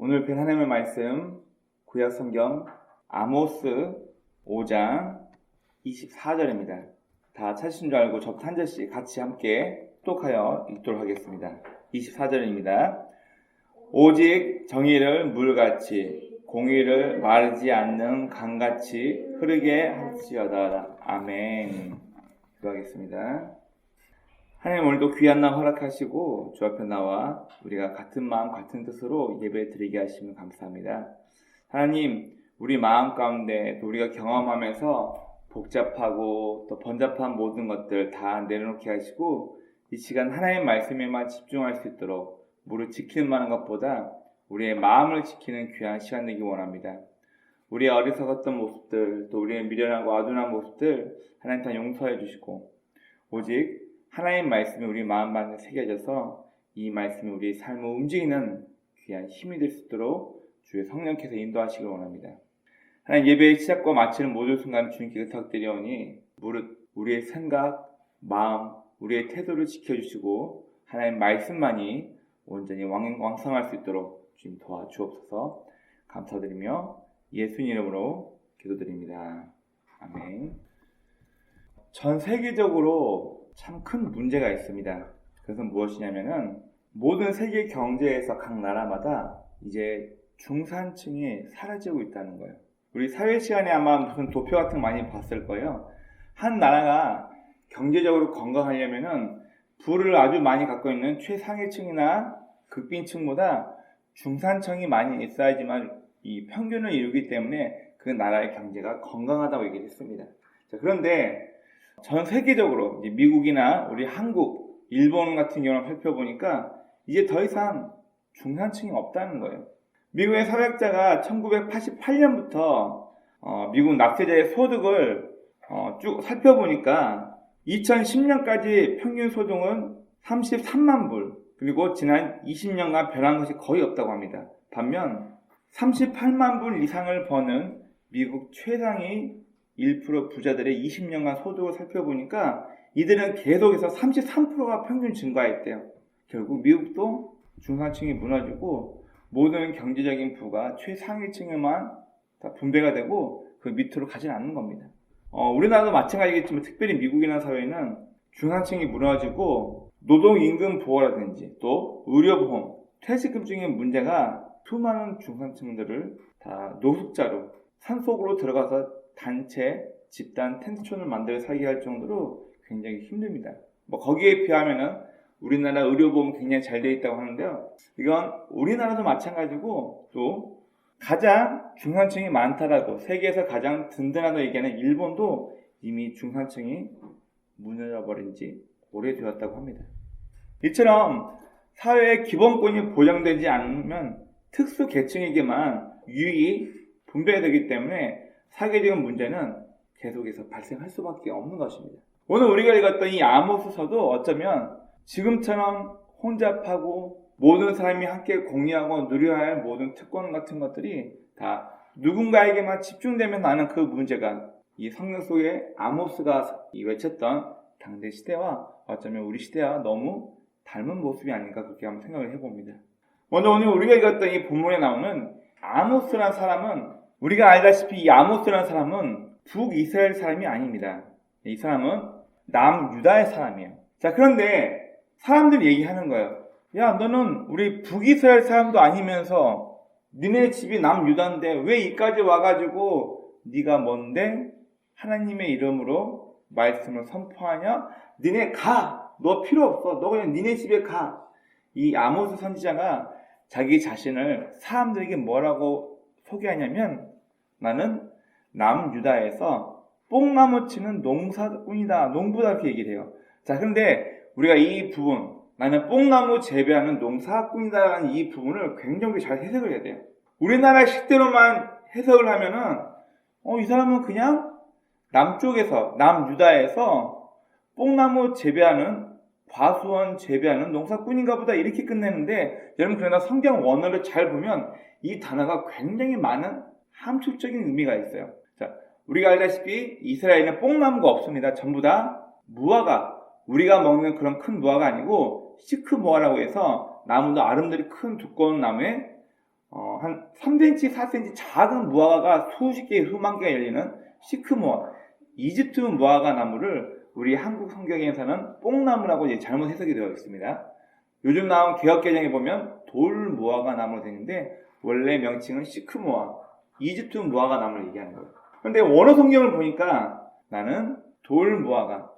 오늘 본 하나님의 말씀 구약 성경 아모스 5장 24절입니다. 다 찾으신 줄 알고 저부터 한 절씩 같이 함께 똑하여 읽도록 하겠습니다. 24절입니다. 오직 정의를 물같이 공의를 마르지 않는 강같이 흐르게 할지어다. 아멘. 기도하겠습니다. 하나님 오늘도 귀한 날 허락하시고 주 앞에 나와 우리가 같은 마음 같은 뜻으로 예배 드리게 하시면 감사합니다. 하나님 우리 마음 가운데 또 우리가 경험하면서 복잡하고 또 번잡한 모든 것들 다 내려놓게 하시고 이 시간 하나님의 말씀에만 집중할 수 있도록 무릇 지키는 많은 것보다 우리의 마음을 지키는 귀한 시간 되기 원합니다. 우리의 어리석었던 모습들 또 우리의 미련하고 아둔한 모습들 하나님 다 용서해 주시고 오직 하나님의 말씀이 우리 마음 안에 새겨져서 이 말씀이 우리의 삶을 움직이는 귀한 힘이 될 수 있도록 주의 성령께서 인도하시길 원합니다. 하나님 예배의 시작과 마치는 모든 순간 주님께 부탁드리오니 무릇 우리의 생각, 마음, 우리의 태도를 지켜주시고 하나님 말씀만이 온전히 왕성할 수 있도록 주님 도와주옵소서. 감사드리며 예수님 이름으로 기도드립니다. 아멘. 전 세계적으로 참 큰 문제가 있습니다. 그것은 무엇이냐면은 모든 세계 경제에서 각 나라마다 이제 중산층이 사라지고 있다는 거예요. 우리 사회 시간에 아마 무슨 도표 같은 거 많이 봤을 거예요. 한 나라가 경제적으로 건강하려면은 부를 아주 많이 갖고 있는 최상위층이나 극빈층보다 중산층이 많이 있어야지만 이 평균을 이루기 때문에 그 나라의 경제가 건강하다고 얘기했습니다. 자, 그런데 전 세계적으로 이제 미국이나 우리 한국, 일본 같은 경우를 살펴보니까 이제 더 이상 중산층이 없다는 거예요. 미국의 사회학자가 1988년부터 미국 납세자의 소득을 쭉 살펴보니까 2010년까지 평균 소득은 33만 불, 그리고 지난 20년간 변한 것이 거의 없다고 합니다. 반면 38만 불 이상을 버는 미국 최상위 1% 부자들의 20년간 소득을 살펴보니까 이들은 계속해서 33%가 평균 증가했대요. 결국 미국도 중산층이 무너지고 모든 경제적인 부가 최상위층에만 다 분배가 되고 그 밑으로 가진 않는 겁니다. 우리나라도 마찬가지겠지만 특별히 미국이라는 사회는 중산층이 무너지고 노동임금 보호라든지 또 의료보험, 퇴직금 중인 문제가 수많은 중산층들을 다 노숙자로 산속으로 들어가서 단체, 집단, 텐트촌을 만들어 살게 할 정도로 굉장히 힘듭니다. 거기에 비하면은 우리나라 의료보험 굉장히 잘 되어 있다고 하는데요. 이건 우리나라도 마찬가지고 또 가장 중산층이 많다라고 세계에서 가장 든든하다고 얘기하는 일본도 이미 중산층이 무너져버린 지 오래되었다고 합니다. 이처럼 사회의 기본권이 보장되지 않으면 특수 계층에게만 유익이 분배되기 때문에 사회적인 문제는 계속해서 발생할 수밖에 없는 것입니다. 오늘 우리가 읽었던 이 아모스서도 어쩌면 지금처럼 혼잡하고 모든 사람이 함께 공유하고 누려야 할 모든 특권 같은 것들이 다 누군가에게만 집중되면 나는 그 문제가 이 성경 속에 아모스가 외쳤던 당대 시대와 어쩌면 우리 시대와 너무 닮은 모습이 아닌가 그렇게 한번 생각을 해봅니다. 먼저 오늘 우리가 읽었던 이 본문에 나오는 아모스라는 사람은 우리가 알다시피 이 아모스라는 사람은 북이스라엘 사람이 아닙니다. 이 사람은 남유다의 사람이에요. 자, 그런데 사람들이 얘기하는 거예요. 야, 너는 우리 북이스라엘 사람도 아니면서 니네 집이 남유다인데 왜 이까지 와가지고 네가 뭔데 하나님의 이름으로 말씀을 선포하냐? 니네 가! 너 필요 없어. 너 그냥 니네 집에 가. 이 아모스 선지자가 자기 자신을 사람들에게 뭐라고 소개하냐면 나는 남유다에서 뽕나무 치는 농사꾼이다, 농부다 이렇게 얘기를 해요. 자, 그런데 우리가 이 부분 나는 뽕나무 재배하는 농사꾼이다라는 이 부분을 굉장히 잘 해석을 해야 돼요. 우리나라 식대로만 해석을 하면은 이 사람은 그냥 남쪽에서 남유다에서 뽕나무 재배하는 과수원 재배하는 농사꾼인가 보다 이렇게 끝내는데 여러분 그러나 성경 원어를 잘 보면 이 단어가 굉장히 많은 함축적인 의미가 있어요. 자, 우리가 알다시피 이스라엘에는 뽕나무가 없습니다. 전부 다 무화과, 우리가 먹는 그런 큰 무화과 아니고 시크무화라고 해서 나무도 아름드리 큰 두꺼운 나무에 한 3cm, 4cm 작은 무화과가 수십 개, 수만 개가 열리는 시크무화, 이집트 무화과 나무를 우리 한국 성경에서는 뽕나무라고 이제 잘못 해석이 되어 있습니다. 요즘 나온 개역개정에 보면 돌무화과 나무로 되는데 원래 명칭은 시크무화, 이집트 무화과 나무를 얘기하는 거예요. 그런데 원어 성경을 보니까 나는 돌무화과,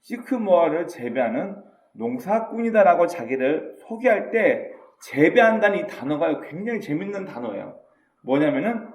시크무화를 재배하는 농사꾼이다라고 자기를 소개할 때 재배한다는 이 단어가 굉장히 재밌는 단어예요. 뭐냐면은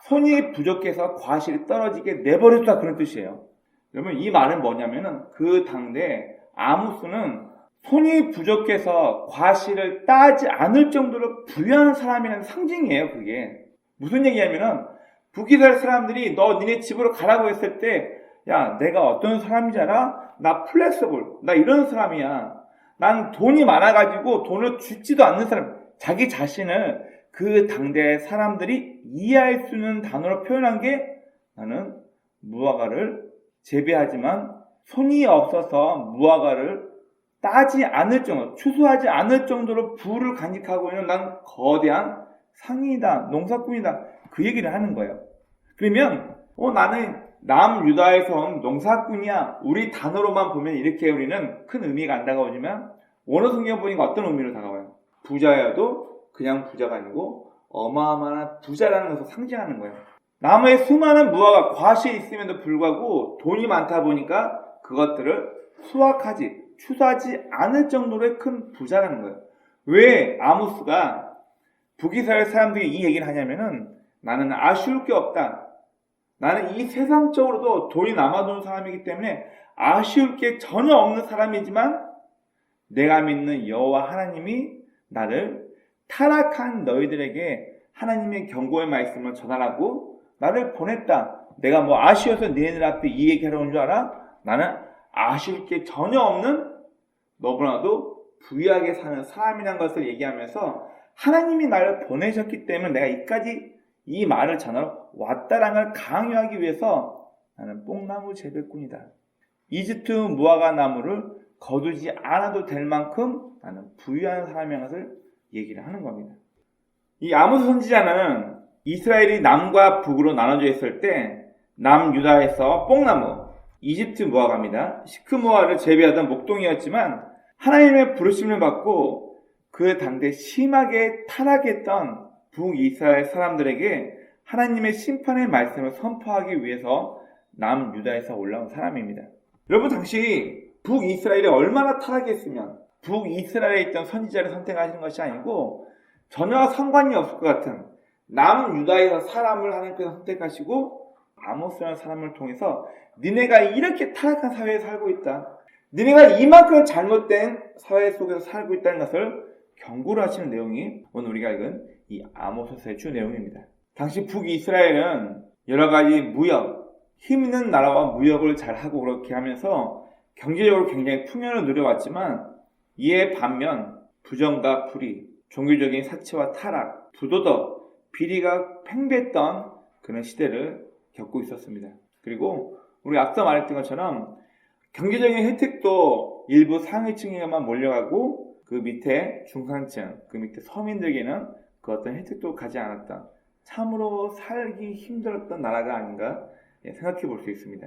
손이 부족해서 과실이 떨어지게 내버려두다 그런 뜻이에요. 그러면 이 말은 뭐냐면은 그 당대 아모스는 손이 부족해서 과실을 따지 않을 정도로 부유한 사람이라는 상징이에요. 그게 무슨 얘기냐면은 북이스라엘 사람들이 너 니네 집으로 가라고 했을 때 야 내가 어떤 사람인지 알아? 나 플렉서블, 나 이런 사람이야. 난 돈이 많아가지고 돈을 주지도 않는 사람. 자기 자신을 그 당대 사람들이 이해할 수 있는 단어로 표현한 게 나는 무화과를 재배하지만 손이 없어서 무화과를 따지 않을 정도, 추수하지 않을 정도로 부를 간직하고 있는 난 거대한 상인이다, 농사꾼이다. 그 얘기를 하는 거예요. 그러면 나는 남유다에서 온 농사꾼이야. 우리 단어로만 보면 이렇게 우리는 큰 의미가 안 다가오지만 원어 성경 보니까 어떤 의미로 다가와요? 부자여도 그냥 부자가 아니고 어마어마한 부자라는 것을 상징하는 거예요. 나무에 수많은 무화과 과실이 있음에도 불구하고 돈이 많다 보니까 그것들을 수확하지, 추수하지 않을 정도로의 큰 부자라는 거예요. 왜 아모스가 북이스라엘 사람들이 이 얘기를 하냐면은 나는 아쉬울 게 없다. 나는 이 세상적으로도 돈이 남아도는 사람이기 때문에 아쉬울 게 전혀 없는 사람이지만 내가 믿는 여호와 하나님이 나를 타락한 너희들에게 하나님의 경고의 말씀을 전하라고 나를 보냈다. 내가 뭐 아쉬워서 너희들 앞에 이 얘기하러 온 줄 알아? 나는 아쉬울 게 전혀 없는 너무나도 부유하게 사는 사람이라는 것을 얘기하면서 하나님이 나를 보내셨기 때문에 내가 이까지 이 말을 전하러 왔다라는 걸 강요하기 위해서 나는 뽕나무 재배꾼이다. 이집트 무화과 나무를 거두지 않아도 될 만큼 나는 부유한 사람이라는 것을 얘기를 하는 겁니다. 이 아모스 선지자는 이스라엘이 남과 북으로 나눠져 있을 때 남유다에서 뽕나무, 이집트 무화과입니다. 시크무화를 재배하던 목동이었지만 하나님의 부르심을 받고 그 당대 심하게 타락했던 북이스라엘 사람들에게 하나님의 심판의 말씀을 선포하기 위해서 남유다에서 올라온 사람입니다. 여러분 당시 북이스라엘이 얼마나 타락했으면 북이스라엘에 있던 선지자를 선택하시는 것이 아니고 전혀 상관이 없을 것 같은 남유다에서 사람을 하나님께서 선택하시고 아모스라는 사람을 통해서 니네가 이렇게 타락한 사회에 살고 있다. 니네가 이만큼 잘못된 사회 속에서 살고 있다는 것을 경고를 하시는 내용이 오늘 우리가 읽은 이 아모스서의 주 내용입니다. 당시 북이스라엘은 여러 가지 무역, 힘 있는 나라와 무역을 잘하고 그렇게 하면서 경제적으로 굉장히 풍요를 누려왔지만 이에 반면 부정과 불의, 종교적인 사치와 타락, 부도덕, 비리가 팽배했던 그런 시대를 겪고 있었습니다. 그리고 우리 앞서 말했던 것처럼 경제적인 혜택도 일부 상위층에만 몰려가고 그 밑에 중산층, 그 밑에 서민들에게는 그 어떤 혜택도 가지 않았다. 참으로 살기 힘들었던 나라가 아닌가 생각해 볼 수 있습니다.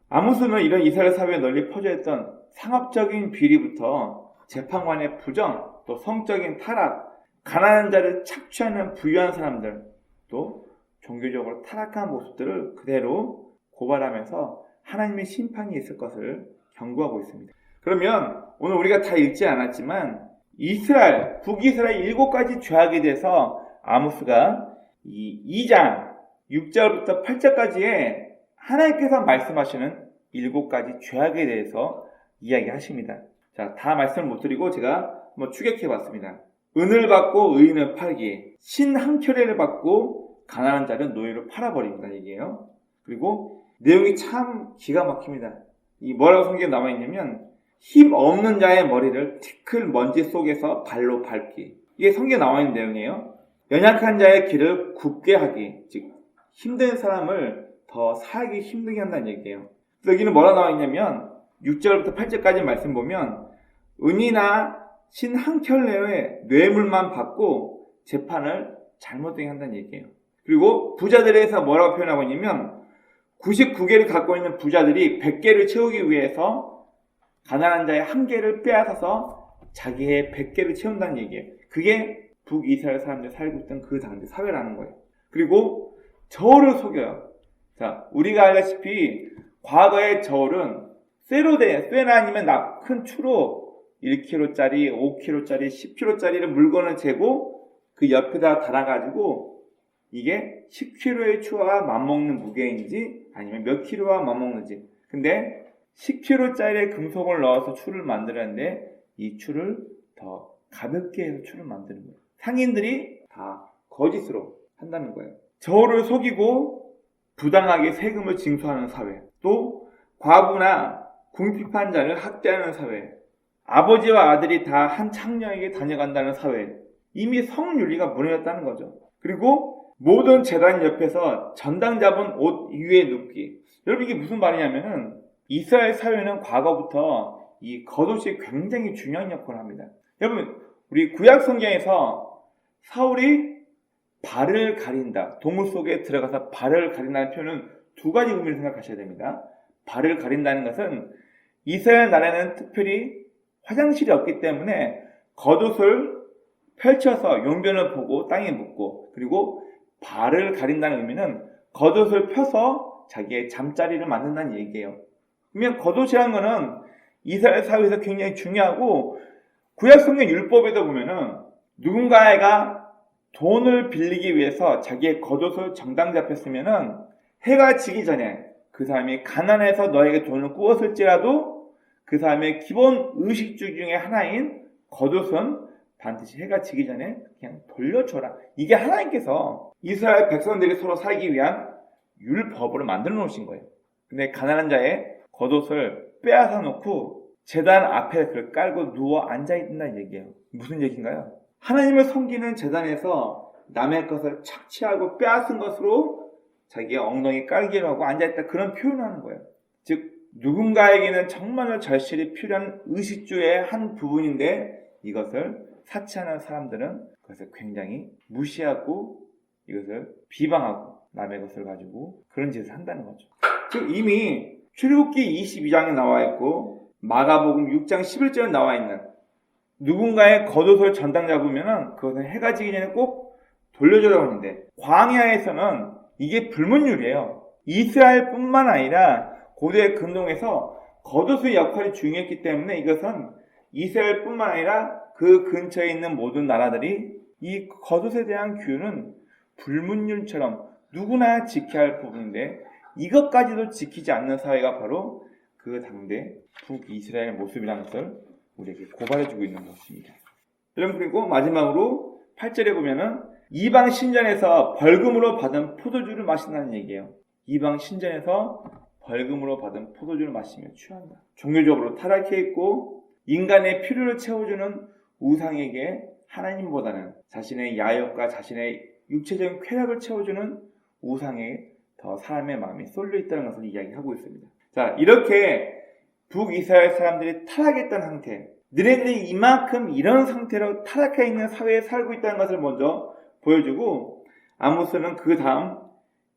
아모스는 이런 이스라엘 사회에 널리 퍼져 있던 상업적인 비리부터 재판관의 부정, 또 성적인 타락, 가난한 자를 착취하는 부유한 사람들, 또 종교적으로 타락한 모습들을 그대로 고발하면서 하나님의 심판이 있을 것을 경고하고 있습니다. 그러면 오늘 우리가 다 읽지 않았지만 이스라엘, 북이스라엘 7가지 죄악에 대해서 아모스가 이 2장 6절부터 8절까지에 하나님께서 말씀하시는 7가지 죄악에 대해서 이야기하십니다. 자, 다 말씀을 못 드리고 제가 한번 추격해 봤습니다. 은을 받고 의인을 팔기, 신 한 켤레를 받고 가난한 자를 노예로 팔아버린다 얘기예요. 그리고 내용이 참 기가 막힙니다. 이 뭐라고 성경에 나와 있냐면 힘 없는 자의 머리를 티끌 먼지 속에서 발로 밟기. 이게 성경에 나와 있는 내용이에요. 연약한 자의 길을 굽게 하기, 즉 힘든 사람을 더 살기 힘들게 한다는 얘기예요. 그래서 여기는 뭐라 나와 있냐면 6절부터 8절까지 말씀 보면 은이나 신 한 켤레의 뇌물만 받고 재판을 잘못되게 한다는 얘기예요. 그리고 부자들에 대해서 뭐라고 표현하고 있냐면 99개를 갖고 있는 부자들이 100개를 채우기 위해서 가난한 자의 1개를 빼앗아서 자기의 100개를 채운다는 얘기예요. 그게 북이스라엘 사람들이 살고 있던 그 당대 사회라는 거예요. 그리고 저울을 속여요. 자, 우리가 알다시피 과거의 저울은 쇠나 아니면 큰 추로 1kg짜리, 5kg짜리, 10kg짜리를 물건을 재고 그 옆에다 달아가지고 이게 10kg의 추와 맞먹는 무게인지 아니면 몇 킬로와 맞먹는지. 근데 10kg짜리 금속을 넣어서 추를 만들었는데 이 추를 더 가볍게 해서 추를 만드는 거예요. 상인들이 다 거짓으로 한다는 거예요. 저울을 속이고 부당하게 세금을 징수하는 사회, 또 과부나 궁핍한 자를 학대하는 사회, 아버지와 아들이 다 한 창녀에게 다녀간다는 사회, 이미 성윤리가 무너졌다는 거죠. 그리고 모든 재단 옆에서 전당 잡은 옷 위에 눕기. 여러분 이게 무슨 말이냐면은 이스라엘 사회는 과거부터 이 겉옷이 굉장히 중요한 역할을 합니다. 여러분 우리 구약 성경에서 사울이 발을 가린다. 동물 속에 들어가서 발을 가린다는 표현은 두 가지 의미를 생각하셔야 됩니다. 발을 가린다는 것은 이스라엘 나라에는 특별히 화장실이 없기 때문에 겉옷을 펼쳐서 용변을 보고 땅에 묻고, 그리고 발을 가린다는 의미는 겉옷을 펴서 자기의 잠자리를 만든다는 얘기예요. 그러면 겉옷이라는 것은 이스라엘 사회에서 굉장히 중요하고, 구약 성경 율법에도 보면은 누군가가 돈을 빌리기 위해서 자기의 겉옷을 정당 잡혔으면은 해가 지기 전에 그 사람이 가난해서 너에게 돈을 꾸었을지라도 그 사람의 기본 의식주 중에 하나인 겉옷은 반드시 해가 지기 전에 그냥 돌려줘라. 이게 하나님께서 이스라엘 백성들이 서로 살기 위한 율법으로 만들어 놓으신 거예요. 근데 가난한 자의 겉옷을 빼앗아 놓고 제단 앞에 그걸 깔고 누워 앉아있다는 얘기예요. 무슨 얘기인가요? 하나님을 섬기는 제단에서 남의 것을 착취하고 빼앗은 것으로 자기의 엉덩이 깔기를 하고 앉아있다, 그런 표현을 하는 거예요. 즉 누군가에게는 정말로 절실히 필요한 의식주의 한 부분인데 이것을 사치하는 사람들은 그것을 굉장히 무시하고 이것을 비방하고 남의 것을 가지고 그런 짓을 한다는 거죠. 즉 이미 출애굽기 22장에 나와 있고 마가복음 6장 11절에 나와 있는 누군가의 겉옷을 전당 잡으면 그것은 해가 지기 전에 꼭 돌려주라고 하는데, 광야에서는 이게 불문율이에요. 이스라엘뿐만 아니라 고대 근동에서 겉옷의 역할이 중요했기 때문에 이것은 이스라엘뿐만 아니라 그 근처에 있는 모든 나라들이 이 겉옷에 대한 규율은 불문율처럼 누구나 지켜야 할 부분인데 이것까지도 지키지 않는 사회가 바로 그 당대 북이스라엘의 모습이라는 것을 우리에게 고발해주고 있는 것입니다. 여러분, 그리고 마지막으로 8절에 보면은 이방 신전에서 벌금으로 받은 포도주를 마신다는 얘기예요. 이방 신전에서 벌금으로 받은 포도주를 마시며 취한다. 종교적으로 타락해 있고 인간의 필요를 채워주는 우상에게 하나님보다는 자신의 야욕과 자신의 육체적인 쾌락을 채워주는 우상에 더 사람의 마음이 쏠려 있다는 것을 이야기하고 있습니다. 자, 이렇게 북이스라엘 사람들이 타락했던 상태, 너네들이 이만큼 이런 상태로 타락해 있는 사회에 살고 있다는 것을 먼저 보여주고, 아모스는 그 다음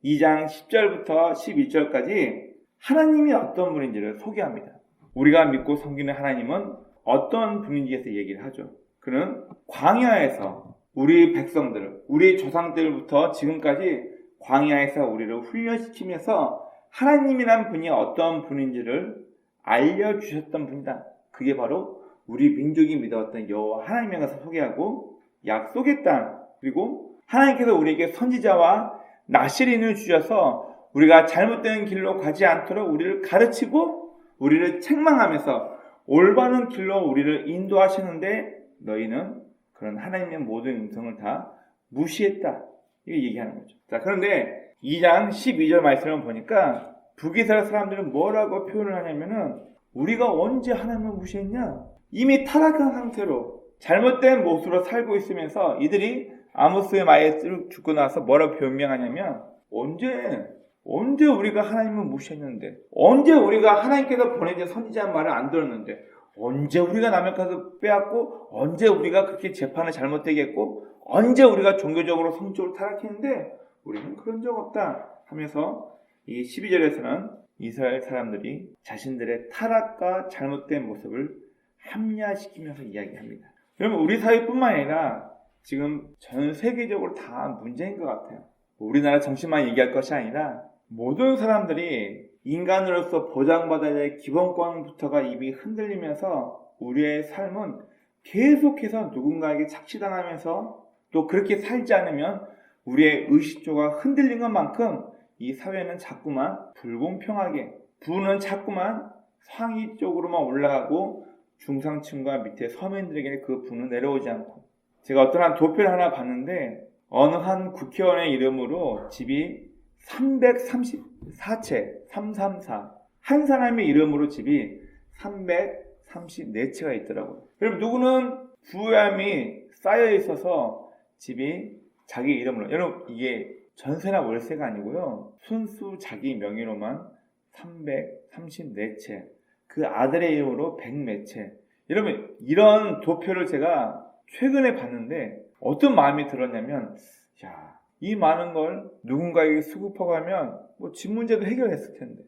2장 10절부터 11절까지 하나님이 어떤 분인지를 소개합니다. 우리가 믿고 섬기는 하나님은 어떤 분인지에서 얘기를 하죠. 그는 광야에서 우리 백성들, 우리 조상들부터 지금까지 광야에서 우리를 훈련시키면서 하나님이란 분이 어떤 분인지를 알려주셨던 분이다. 그게 바로 우리 민족이 믿어왔던 여호와 하나님의 것을 소개하고, 약속의 땅, 그리고 하나님께서 우리에게 선지자와 나시린을 주셔서 우리가 잘못된 길로 가지 않도록 우리를 가르치고 우리를 책망하면서 올바른 길로 우리를 인도하시는데 너희는 그런 하나님의 모든 음성을 다 무시했다. 이렇게 얘기하는 거죠. 자, 그런데 2장 12절 말씀을 보니까 북이스라엘 사람들은 뭐라고 표현을 하냐면은 우리가 언제 하나님을 무시했냐? 이미 타락한 상태로 잘못된 모습으로 살고 있으면서 이들이 아모스의 말에 죽고 나서 뭐라고 변명하냐면 언제 우리가 하나님을 무시했는데, 언제 우리가 하나님께서 보내준 선지자의 말을 안 들었는데, 언제 우리가 남의 것을 빼앗고, 언제 우리가 그렇게 재판을 잘못되게 했고, 언제 우리가 종교적으로 성적으로 타락했는데 우리는 그런 적 없다 하면서 이 12절에서는 이스라엘 사람들이 자신들의 타락과 잘못된 모습을 합리화시키면서 이야기합니다. 여러분 우리 사회뿐만 아니라 지금 전 세계적으로 다 문제인 것 같아요. 우리나라 정신만 얘기할 것이 아니라 모든 사람들이 인간으로서 보장받아야 될 기본권부터가 이미 흔들리면서 우리의 삶은 계속해서 누군가에게 착취당하면서 또 그렇게 살지 않으면 우리의 의식조가 흔들린 것만큼 이 사회는 자꾸만 불공평하게 부는 자꾸만 상위 쪽으로만 올라가고 중상층과 밑에 서민들에게 그 부는 내려오지 않고 제가 어떤 한 도표를 하나 봤는데 어느 한 국회의원의 이름으로 집이 334채 334 한 사람의 이름으로 집이 334채가 있더라고요. 여러분 누구는 부유함이 쌓여 있어서 집이 자기 이름으로 여러분 이게 전세나 월세가 아니고요. 순수 자기 명의로만 334채 그 아들의 이름으로 100몇 채 여러분 이런 도표를 제가 최근에 봤는데 어떤 마음이 들었냐면 야, 이 많은 걸 누군가에게 수급하면 뭐 집 문제도 해결했을 텐데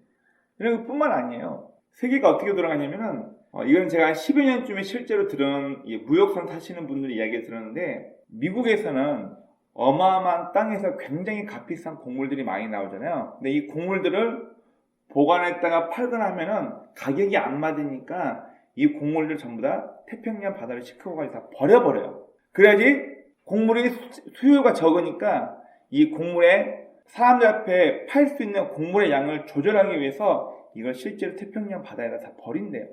이런 것뿐만 아니에요. 세계가 어떻게 돌아가냐면은 이건 제가 한 10여 년쯤에 실제로 들은 무역선 타시는 분들이 이야기 들었는데 미국에서는 어마어마한 땅에서 굉장히 값비싼 곡물들이 많이 나오잖아요. 근데 이 곡물들을 보관했다가 팔거나 하면은 가격이 안 맞으니까 이 곡물들 전부 다 태평양 바다로 시켜가지고 다 버려버려요. 그래야지 곡물이 수요가 적으니까 이 곡물에 사람들 앞에 팔 수 있는 곡물의 양을 조절하기 위해서 이걸 실제로 태평양 바다에다 다 버린대요.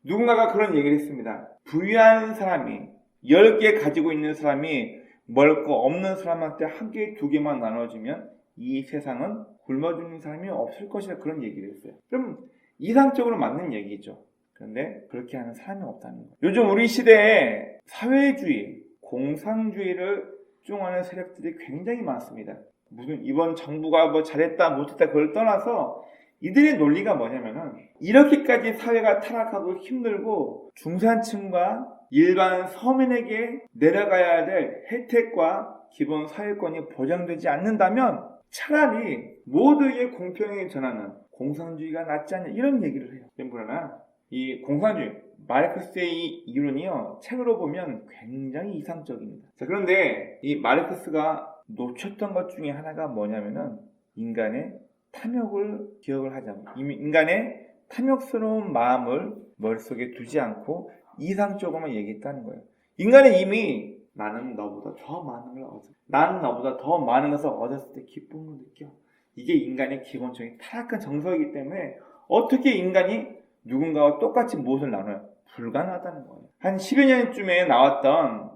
누군가가 그런 얘기를 했습니다. 부유한 사람이 10개 가지고 있는 사람이 먹을 거 없는 사람한테 한 개, 두 개만 나눠주면 이 세상은 굶어 죽는 사람이 없을 것이다 그런 얘기를 했어요. 그럼 이상적으로 맞는 얘기죠. 그런데 그렇게 하는 사람이 없다는 거예요. 요즘 우리 시대에 사회주의, 공산주의를 주장하는 세력들이 굉장히 많습니다. 무슨 이번 정부가 뭐 잘했다 못했다 그걸 떠나서 이들의 논리가 뭐냐면은 이렇게까지 사회가 타락하고 힘들고 중산층과 일반 서민에게 내려가야 될 혜택과 기본 사회권이 보장되지 않는다면 차라리 모두에게 공평하게 전하는 공산주의가 낫지 않냐 이런 얘기를 해요. 그러나 이 공산주의 마르크스의 이 이론이요 책으로 보면 굉장히 이상적입니다. 자, 그런데 이 마르크스가 놓쳤던 것 중에 하나가 뭐냐면은 인간의 탐욕을 기억을 하자면 인간의 탐욕스러운 마음을 머릿속에 두지 않고 이상적으로만 얘기했다는 거예요. 인간은 이미 나는 너보다 더 많은 걸 얻어. 나는 너보다 더 많은 것을 얻었을 때 기쁨을 느껴. 이게 인간의 기본적인 타락한 정서이기 때문에 어떻게 인간이 누군가와 똑같이 무엇을 나눠요? 불가능하다는 거예요. 한 10여 년쯤에 나왔던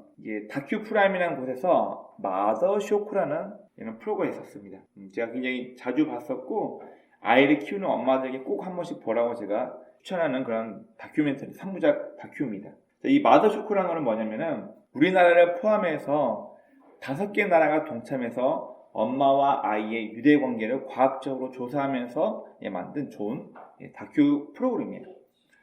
다큐 프라임이라는 곳에서 마더쇼크라는 이런 프로그램이 있었습니다. 제가 굉장히 자주 봤었고 아이를 키우는 엄마들에게 꼭 한 번씩 보라고 제가 추천하는 그런 다큐멘터리 3부작 다큐입니다. 이 마더쇼크라는 거는 뭐냐면은 우리나라를 포함해서 5개 나라가 동참해서 엄마와 아이의 유대 관계를 과학적으로 조사하면서 만든 좋은 다큐 프로그램이에요.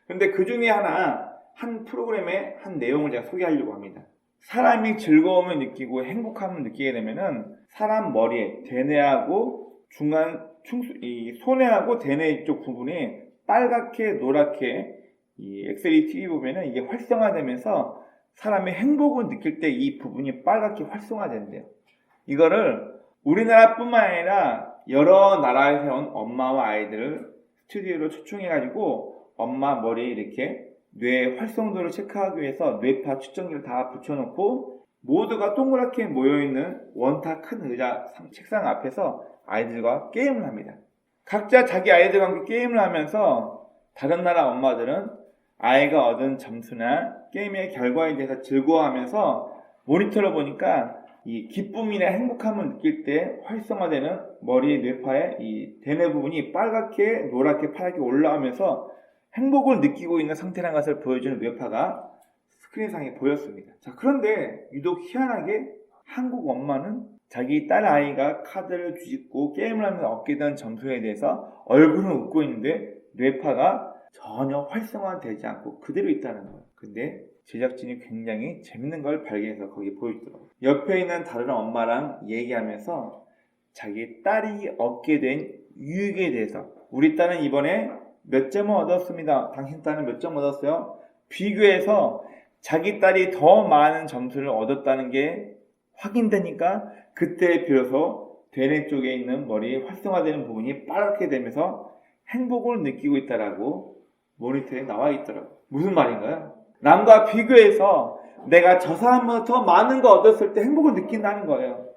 그런데 그 중에 한 프로그램의 한 내용을 제가 소개하려고 합니다. 사람이 즐거움을 느끼고 행복함을 느끼게 되면은 사람 머리에 대뇌하고 중간 이 소뇌하고 대뇌 쪽 부분이 빨갛게 노랗게 이 엑스레이 TV 보면은 이게 활성화되면서 사람이 행복을 느낄 때 이 부분이 빨갛게 활성화된대요. 이거를 우리나라뿐만 아니라 여러 나라에서 온 엄마와 아이들을 스튜디오로 초청해가지고 엄마 머리에 이렇게 뇌 활성도를 체크하기 위해서 뇌파 측정기를 다 붙여놓고 모두가 동그랗게 모여있는 원탁 큰 의자 책상 앞에서 아이들과 게임을 합니다. 각자 자기 아이들과 함께 게임을 하면서 다른 나라 엄마들은 아이가 얻은 점수나 게임의 결과에 대해서 즐거워하면서 모니터를 보니까 이 기쁨이나 행복함을 느낄 때 활성화되는 머리의 뇌파의 이 대뇌 부분이 빨갛게 노랗게 파랗게 올라오면서 행복을 느끼고 있는 상태라는 것을 보여주는 뇌파가 스크린상에 보였습니다. 자, 그런데 유독 희한하게 한국 엄마는 자기 딸 아이가 카드를 뒤집고 게임을 하면서 얻게 된 점수에 대해서 얼굴은 웃고 있는데 뇌파가 전혀 활성화되지 않고 그대로 있다는 거예요. 근데 제작진이 굉장히 재밌는 걸 발견해서 거기 보여주더라고요. 옆에 있는 다른 엄마랑 얘기하면서 자기 딸이 얻게 된 유익에 대해서, 우리 딸은 이번에 몇 점을 얻었습니다. 당신 딸은 몇 점 얻었어요? 비교해서 자기 딸이 더 많은 점수를 얻었다는 게 확인되니까 그때 비로소 되뇌 쪽에 있는 머리에 활성화되는 부분이 빨갛게 되면서 행복을 느끼고 있다라고 모니터에 나와 있더라고요. 무슨 말인가요? 남과 비교해서 내가 저 사람보다 더 많은 거 얻었을 때 행복을 느낀다는 거예요.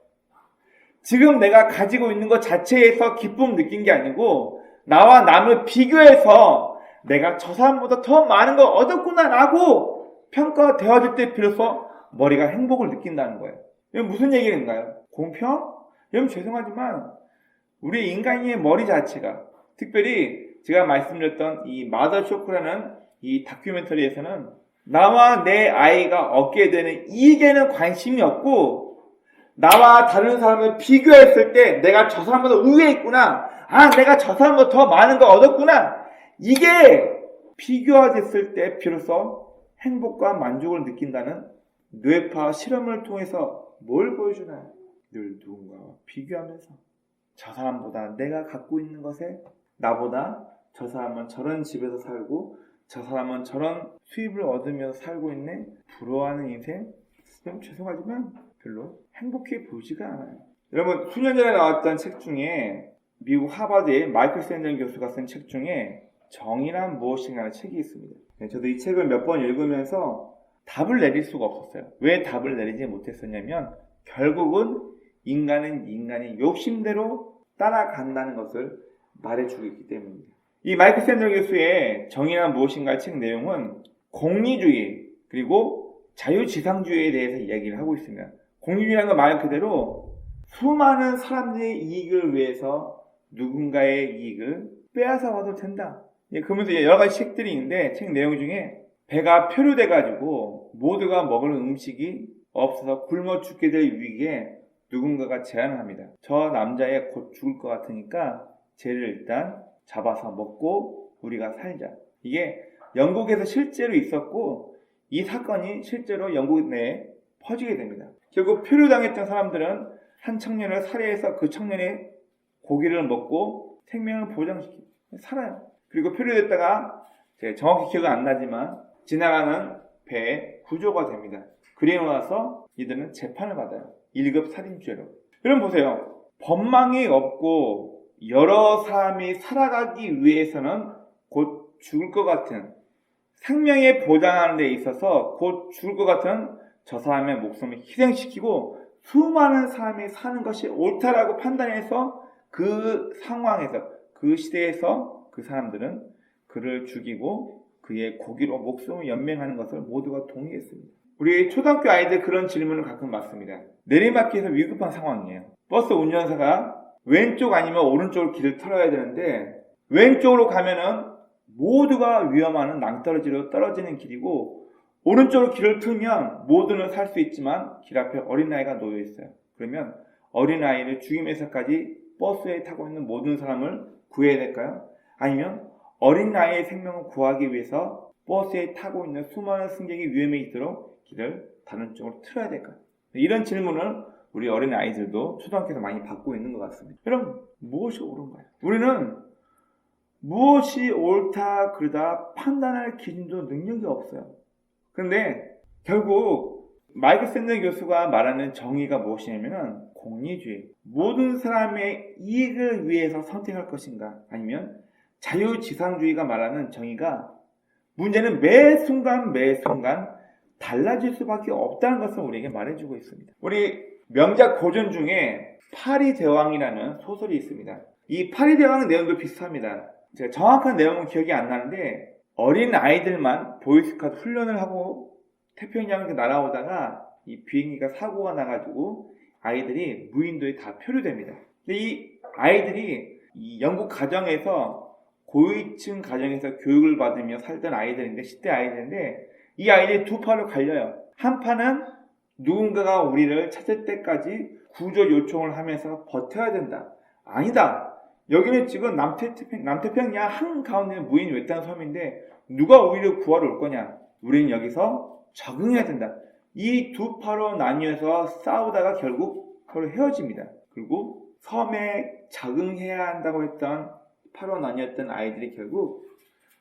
지금 내가 가지고 있는 것 자체에서 기쁨을 느낀 게 아니고 나와 남을 비교해서 내가 저 사람보다 더 많은 걸 얻었구나 라고 평가되어질 때 비로소 머리가 행복을 느낀다는 거예요. 이건 무슨 얘기인가요? 공평? 여러분 죄송하지만 우리 인간의 머리 자체가, 특별히 제가 말씀드렸던 이 마더 쇼크라는 이 다큐멘터리에서는 나와 내 아이가 얻게 되는 이익에는 관심이 없고 나와 다른 사람을 비교했을 때 내가 저 사람보다 우위에 있구나, 내가 저 사람보다 더 많은 걸 얻었구나, 이게 비교화됐을 때 비로소 행복과 만족을 느낀다는 뇌파 실험을 통해서 뭘 보여주나요? 늘 누군가와 비교하면서 저 사람보다 내가 갖고 있는 것에, 나보다 저 사람은 저런 집에서 살고 저 사람은 저런 수입을 얻으면서 살고 있네, 부러워하는 인생. 좀 죄송하지만 별로 행복해 보이지가 않아요. 여러분, 수년 전에 나왔던 책 중에 미국 하버드의 마이클 샌던 교수가 쓴 책 중에 정의란 무엇인가라는 책이 있습니다. 저도 이 책을 몇 번 읽으면서 답을 내릴 수가 없었어요. 왜 답을 내리지 못했었냐면 결국은 인간은 인간의 욕심대로 따라간다는 것을 말해주고 있기 때문입니다. 이 마이클 샌던 교수의 정의란 무엇인가 책 내용은 공리주의 그리고 자유지상주의에 대해서 이야기를 하고 있습니다. 공리주의라는 건 말 그대로 수많은 사람들의 이익을 위해서 누군가의 이익을 빼앗아 와도 된다. 그러면서 여러 가지 책들이 있는데 책 내용 중에 배가 표류돼가지고 모두가 먹을 음식이 없어서 굶어 죽게 될 위기에 누군가가 제안을 합니다. 저 남자애 곧 죽을 것 같으니까 쟤를 일단 잡아서 먹고 우리가 살자. 이게 영국에서 실제로 있었고 이 사건이 실제로 영국 내에 퍼지게 됩니다. 결국 표류당했던 사람들은 한 청년을 살해해서 그 청년의 고기를 먹고 생명을 보장시키고 살아요. 그리고 표류됐다가 정확히 기억은 안 나지만 지나가는 배에 구조가 됩니다. 그리고 나서 이들은 재판을 받아요. 1급 살인죄로. 여러분 보세요. 법망이 없고 여러 사람이 살아가기 위해서는 곧 죽을 것 같은, 생명에 보장하는 데 있어서 곧 죽을 것 같은 저 사람의 목숨을 희생시키고 수많은 사람이 사는 것이 옳다라고 판단해서 그 상황에서, 그 시대에서 그 사람들은 그를 죽이고 그의 고기로 목숨을 연명하는 것을 모두가 동의했습니다. 우리 초등학교 아이들 그런 질문을 가끔 받습니다. 내리막길에서 위급한 상황이에요. 버스 운전사가 왼쪽 아니면 오른쪽으로 길을 틀어야 되는데 왼쪽으로 가면은 모두가 위험한 낭떠러지로 떨어지는 길이고 오른쪽으로 길을 틀면 모두는 살 수 있지만 길 앞에 어린아이가 놓여 있어요. 그러면 어린아이를 죽이면서까지 버스에 타고 있는 모든 사람을 구해야 될까요? 아니면 어린아이의 생명을 구하기 위해서 버스에 타고 있는 수많은 승객이 위험에 있도록 길을 다른 쪽으로 틀어야 될까요? 이런 질문을 우리 어린아이들도 초등학교에서 많이 받고 있는 것 같습니다. 여러분, 무엇이 옳은가요? 우리는 무엇이 옳다 그르다 판단할 기준도 능력이 없어요. 그런데 결국 마이클 샌던 교수가 말하는 정의가 무엇이냐면 공리주의, 모든 사람의 이익을 위해서 선택할 것인가, 아니면 자유지상주의가 말하는 정의가 문제는 매 순간 달라질 수밖에 없다는 것을 우리에게 말해주고 있습니다. 우리 명작 고전 중에 파리대왕이라는 소설이 있습니다. 이 파리대왕 내용도 비슷합니다. 제가 정확한 내용은 기억이 안 나는데 어린 아이들만 보이스카우트 훈련을 하고 태평양을 날아오다가 이 비행기가 사고가 나가지고 아이들이 무인도에 다 표류됩니다. 근데 이 아이들이 이 영국 가정에서 고위층 가정에서 교육을 받으며 살던 아이들인데 10대 아이들인데 이 아이들이 두 파로 갈려요. 한 파는 누군가가 우리를 찾을 때까지 구조 요청을 하면서 버텨야 된다. 아니다. 여기는 지금 남태평양 한가운데 무인 외딴 섬인데 누가 우리를 구하러 올 거냐. 우리는 여기서 적응해야 된다. 이 두 파로 나뉘어서 싸우다가 결국 서로 헤어집니다. 그리고 섬에 적응해야 한다고 했던 파로 나뉘었던 아이들이 결국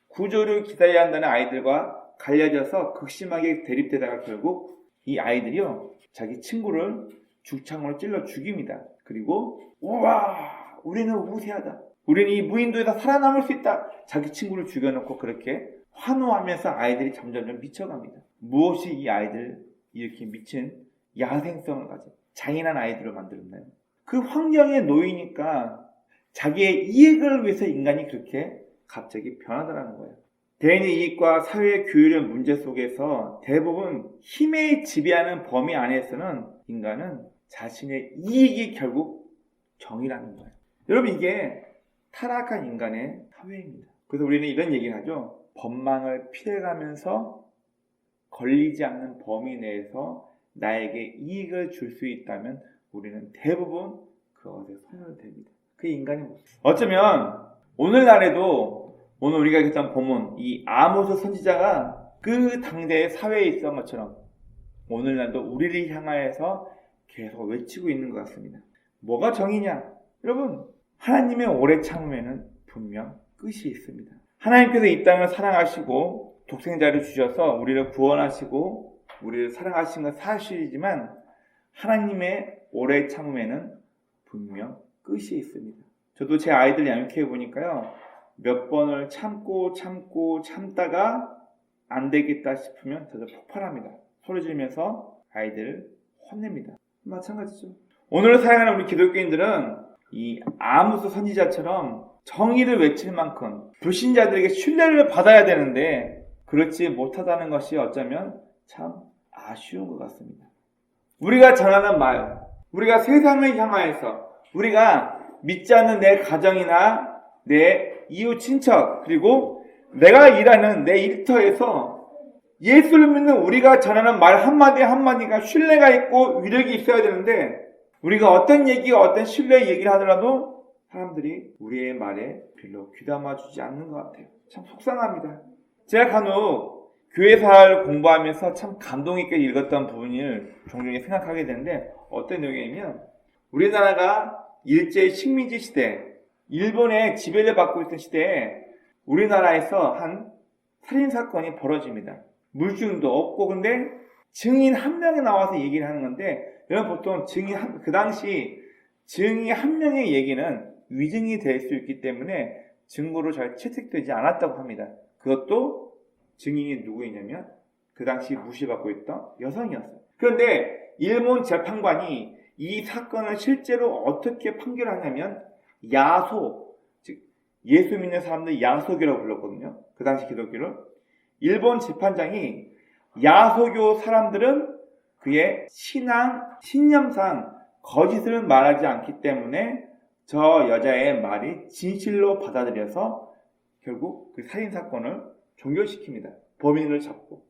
구조를 기다려야 한다는 아이들과 갈려져서 극심하게 대립되다가 결국 이 아이들이요, 자기 친구를 죽창으로 찔러 죽입니다. 그리고 우와, 우리는 우세하다, 우리는 이 무인도에서 살아남을 수 있다, 자기 친구를 죽여놓고 그렇게 환호하면서 아이들이 점점점 미쳐갑니다. 무엇이 이 아이들 이렇게 미친 야생성을 가진 잔인한 아이들을 만들었나요? 그 환경에 놓이니까 자기의 이익을 위해서 인간이 그렇게 갑자기 변하더라는 거예요. 개인의 이익과 사회의 규율의 문제 속에서 대부분 힘에 지배하는 범위 안에서는 인간은 자신의 이익이 결국 정의라는 거예요. 여러분, 이게 타락한 인간의 사회입니다. 그래서 우리는 이런 얘기를 하죠. 법망을 피해가면서 걸리지 않는 범위 내에서 나에게 이익을 줄 수 있다면 우리는 대부분 그것에 손을 댑니다. 그게 인간의 모습. 어쩌면 오늘날에도 오늘 우리가 했던 본문, 이 아모스 선지자가 그 당대의 사회에 있었던 것처럼 오늘날도 우리를 향하여서 계속 외치고 있는 것 같습니다. 뭐가 정의냐? 여러분, 하나님의 오래 참음에는 분명 끝이 있습니다. 하나님께서 이 땅을 사랑하시고 독생자를 주셔서 우리를 구원하시고 우리를 사랑하신 건 사실이지만 하나님의 오래 참음에는 분명 끝이 있습니다. 저도 제 아이들 양육해 보니까요, 몇 번을 참다가 안 되겠다 싶으면 저도 폭발합니다. 소리 지르면서 아이들을 혼냅니다. 마찬가지죠. 오늘 사랑하는 우리 기독교인들은 이 아모스 선지자처럼 정의를 외칠 만큼 불신자들에게 신뢰를 받아야 되는데 그렇지 못하다는 것이 어쩌면 참 아쉬운 것 같습니다. 우리가 전하는 말, 우리가 세상을 향하여서 우리가 믿지 않는 내 가정이나 내 이웃 친척, 그리고 내가 일하는 내 일터에서 예수를 믿는 우리가 전하는 말 한마디 한마디가 신뢰가 있고 위력이 있어야 되는데 우리가 어떤 얘기가 어떤 신뢰의 얘기를 하더라도 사람들이 우리의 말에 별로 귀담아 주지 않는 것 같아요. 참 속상합니다. 제가 간혹 교회사를 공부하면서 참 감동 있게 읽었던 부분을 종종 생각하게 되는데 어떤 내용이냐면 우리나라가 일제 식민지 시대, 일본의 지배를 받고 있던 시대에 우리나라에서 한 살인사건이 벌어집니다. 물증도 없고 근데 증인 한 명이 나와서 얘기를 하는 건데 여러분 보통 그 당시 증인 한 명의 얘기는 위증이 될 수 있기 때문에 증거로 잘 채택되지 않았다고 합니다. 그것도 증인이 누구이냐면 그 당시 무시받고 있던 여성이었어요. 그런데 일본 재판관이 이 사건을 실제로 어떻게 판결하냐면 야소, 즉 예수 믿는 사람들 야소교라고 불렀거든요. 그 당시 기독교를. 일본 재판장이 야소교 사람들은 그의 신념상 거짓을 말하지 않기 때문에 저 여자의 말이 진실로 받아들여서 결국 그 살인사건을 종결시킵니다. 범인을 잡고.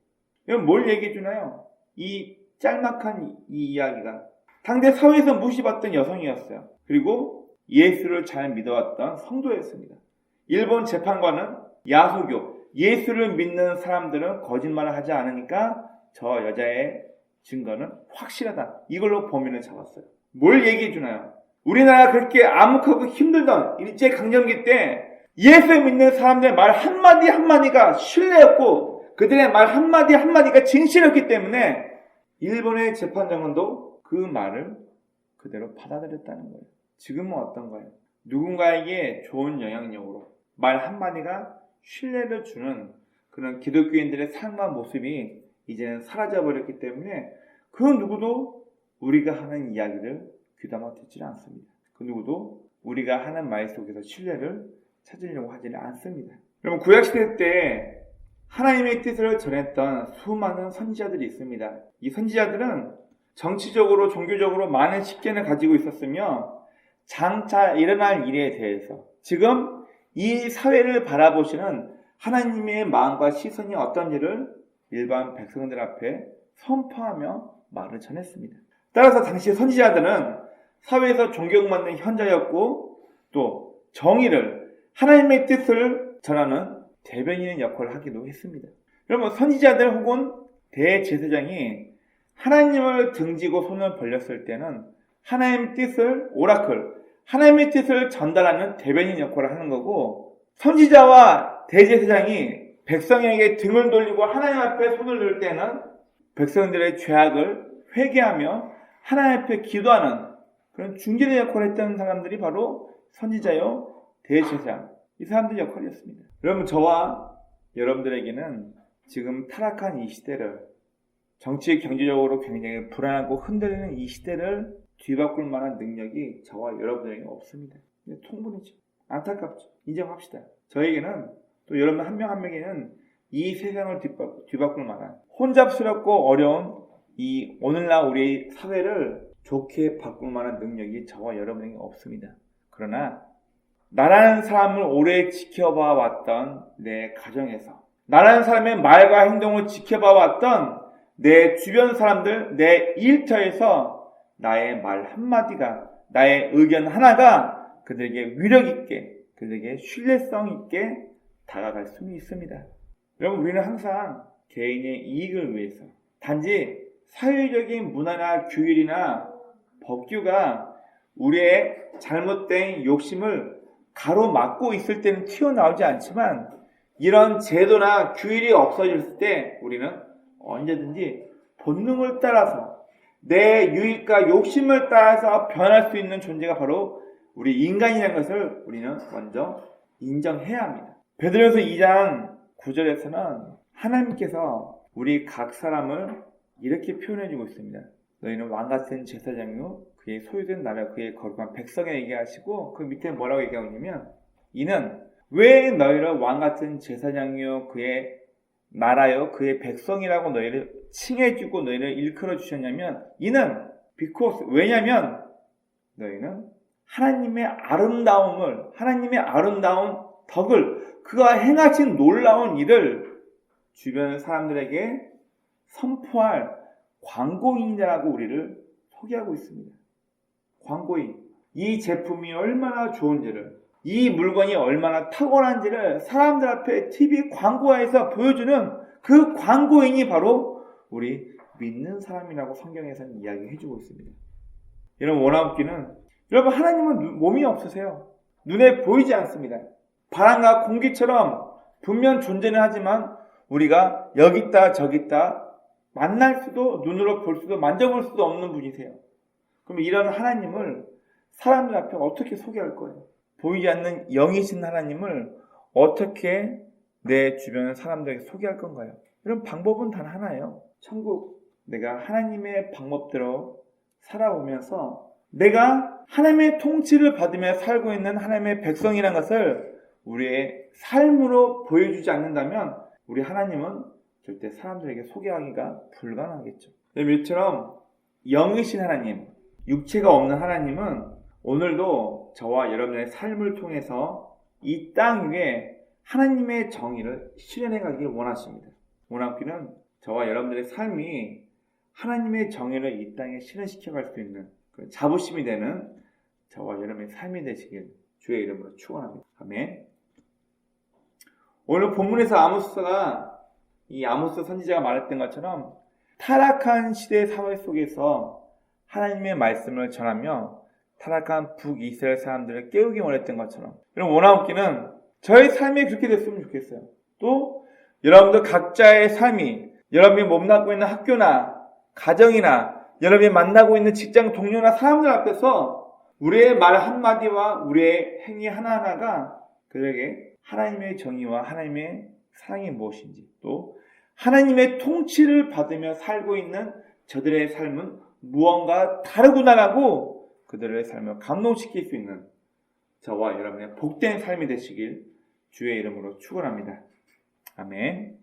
이건 뭘 얘기해 주나요? 이 짤막한 이 이야기가 당대 사회에서 무시받던 여성이었어요. 그리고 예수를 잘 믿어왔던 성도였습니다. 일본 재판관은 야소교, 예수를 믿는 사람들은 거짓말을 하지 않으니까 저 여자의 증거는 확실하다. 이걸로 범인을 잡았어요. 뭘 얘기해 주나요? 우리나라가 그렇게 암흑하고 힘들던 일제강점기 때 예수 믿는 사람들의 말 한마디 한마디가 신뢰였고 그들의 말 한마디 한마디가 진실이었기 때문에 일본의 재판장관도 그 말을 그대로 받아들였다는 거예요. 지금은 어떤가요? 누군가에게 좋은 영향력으로 말 한마디가 신뢰를 주는 그런 기독교인들의 삶과 모습이 이제는 사라져버렸기 때문에 그 누구도 우리가 하는 이야기를 귀담아 듣지 않습니다. 그 누구도 우리가 하는 말 속에서 신뢰를 찾으려고 하지는 않습니다. 여러분, 구약시대 때 하나님의 뜻을 전했던 수많은 선지자들이 있습니다. 이 선지자들은 정치적으로 종교적으로 많은 식견을 가지고 있었으며 장차 일어날 일에 대해서 지금 이 사회를 바라보시는 하나님의 마음과 시선이 어떤지를 일반 백성들 앞에 선포하며 말을 전했습니다. 따라서 당시 선지자들은 사회에서 존경받는 현자였고 또 정의를 하나님의 뜻을 전하는 대변인의 역할을 하기도 했습니다. 여러분, 선지자들 혹은 대제사장이 하나님을 등지고 손을 벌렸을 때는 하나님의 뜻을 오라클, 하나님의 뜻을 전달하는 대변인 역할을 하는 거고, 선지자와 대제사장이 백성에게 등을 돌리고 하나님 앞에 손을 들 때는 백성들의 죄악을 회개하며 하나님 앞에 기도하는 그런 중재자 역할을 했던 사람들이 바로 선지자요 대제사장, 이 사람들의 역할이었습니다. 여러분, 저와 여러분들에게는 지금 타락한 이 시대를, 정치 경제적으로 굉장히 불안하고 흔들리는 이 시대를 뒤바꿀 만한 능력이 저와 여러분들에게 없습니다. 통분이죠. 안타깝죠. 인정합시다. 저에게는, 또 여러분 한 명 한 명에게는 이 세상을 뒤바꿀 만한 혼잡스럽고 어려운 이 오늘날 우리 사회를 좋게 바꿀 만한 능력이 저와 여러분에게 없습니다. 그러나 나라는 사람을 오래 지켜봐 왔던 내 가정에서, 나라는 사람의 말과 행동을 지켜봐 왔던 내 주변 사람들, 내 일터에서 나의 말 한마디가, 나의 의견 하나가 그들에게 위력 있게, 그들에게 신뢰성 있게 다가갈 수는 있습니다. 여러분, 우리는 항상 개인의 이익을 위해서, 단지 사회적인 문화나 규율이나 법규가 우리의 잘못된 욕심을 가로막고 있을 때는 튀어나오지 않지만, 이런 제도나 규율이 없어졌을 때 우리는 언제든지 본능을 따라서, 내 유익과 욕심을 따라서 변할 수 있는 존재가 바로 우리 인간이라는 것을 우리는 먼저 인정해야 합니다. 베드로전서 2장 9절에서는 하나님께서 우리 각 사람을 이렇게 표현해주고 있습니다. 너희는 왕같은 제사장이요 그의 소유된 나라, 그의 거룩한 백성에 얘기하시고, 그 밑에 뭐라고 얘기하고 있냐면, 이는 왜 너희를 왕같은 제사장이요 그의 나라요 그의 백성이라고 너희를 칭해주고 너희를 일컬어 주셨냐면, 이는 because, 왜냐면 너희는 하나님의 아름다움을, 하나님의 아름다운 덕을, 그가 행하신 놀라운 일을 주변 사람들에게 선포할 광고인이라고 우리를 소개하고 있습니다. 광고인. 이 제품이 얼마나 좋은지를, 이 물건이 얼마나 탁월한지를 사람들 앞에 TV 광고화해서 보여주는 그 광고인이 바로 우리 믿는 사람이라고 성경에서는 이야기해주고 있습니다. 여러분, 원하옵기는, 여러분, 하나님은 몸이 없으세요. 눈에 보이지 않습니다. 바람과 공기처럼 분명 존재는 하지만 우리가 여기 있다 저기 있다 만날 수도, 눈으로 볼 수도, 만져볼 수도 없는 분이세요. 그럼 이런 하나님을 사람들 앞에 어떻게 소개할 거예요? 보이지 않는 영이신 하나님을 어떻게 내 주변 사람들에게 소개할 건가요? 이런 방법은 단 하나예요. 천국, 내가 하나님의 방법대로 살아오면서 내가 하나님의 통치를 받으며 살고 있는 하나님의 백성이라는 것을 우리의 삶으로 보여주지 않는다면 우리 하나님은 절대 사람들에게 소개하기가 불가능하겠죠. 이처럼 영이신 하나님, 육체가 없는 하나님은 오늘도 저와 여러분의 삶을 통해서 이 땅 위에 하나님의 정의를 실현해 가기를 원하십니다. 원하기는 저와 여러분들의 삶이 하나님의 정의를 이 땅에 실현시켜 갈 수 있는 그 자부심이 되는 저와 여러분의 삶이 되시길 주의 이름으로 축원합니다. 아멘. 오늘 본문에서 아모스가, 이 아모스 선지자가 말했던 것처럼 타락한 시대 사회 속에서 하나님의 말씀을 전하며 타락한 북이스라엘 사람들을 깨우기 원했던 것처럼, 여러분, 원하옵기는 저의 삶이 그렇게 됐으면 좋겠어요. 또 여러분들 각자의 삶이, 여러분이 몸담고 있는 학교나 가정이나 여러분이 만나고 있는 직장 동료나 사람들 앞에서 우리의 말 한마디와 우리의 행위 하나하나가 그들에게 하나님의 정의와 하나님의 사랑이 무엇인지, 또 하나님의 통치를 받으며 살고 있는 저들의 삶은 무언가 다르구나라고 그들의 삶을 감동시킬 수 있는 저와 여러분의 복된 삶이 되시길 주의 이름으로 축원합니다. 아멘.